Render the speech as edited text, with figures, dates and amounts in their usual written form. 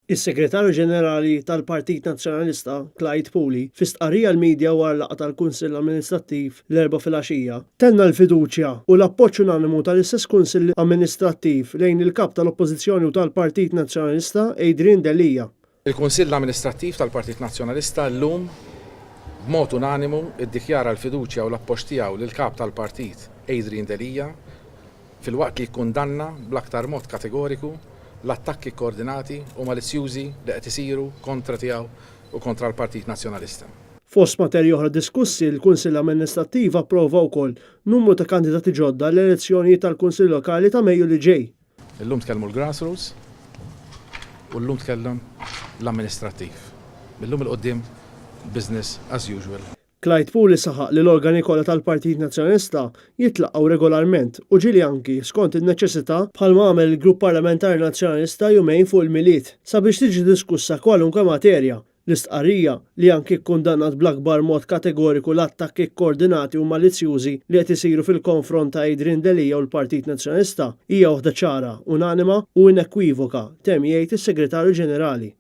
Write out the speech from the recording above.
Is-Segretarju Ġenerali tal-Partit Nazzjonalista, Clyde Puli, fi stqarrija l-midja wara laqgħa tal-Kunsill Amministrattiv l-4 filgħaxija, tenna l-fiduċja u l-appoġġ unanimu tal-istess Kunsill Amministrattiv lejn il-kap tal-Oppożizzjoni u tal-Partit Nazzjonalista Adrian Delija. Il-Kunsill Amministrattiv tal-Partit Nazzjonalista llum b'mod unanimu iddikjara l-fiduċja u l-appoġġ tiegħu lill-kap tal-Partit Adrian Delija filwaqt li jkundanna bl-aktar mod kategoriku l-attakki koordinati u malizzjużi li qed isiru kontra tiegħu u kontra l-Partit Nazzjonalista. Fost materji oħra diskussi, l-Kunsill Amministrattiv approva wkoll numru ta' kandidati ġodda l-elezzjonijiet tal-Kunsill Lokali ta' Mejju li ġej. Illum tkellmu l-grassroots u llum tkellem l-amministrattiv. Illum il-qoddim business as usual. Clyde Puli saħaq li l-organi kollha tal-Partit Nazzjonalista jitlaqgħu regolarment u ġieli anki skont in-neċessità bħalma għamel il-Grupp Parlamentari Nazzjonalista jumejn fuq il-miliet sabiex tiġi diskussa kwalunkwe materja. L-istqarrija li anki kkundannat bl-akbar mod kategoriku l-attakki koordinati u malizzjużi li qed isiru fil-konfront ta' Adrian Delija u l-Partit Nazzjonalista hija waħda ċara, unanima u inekwivoka, temm jgħid is-Segretarju Ġenerali.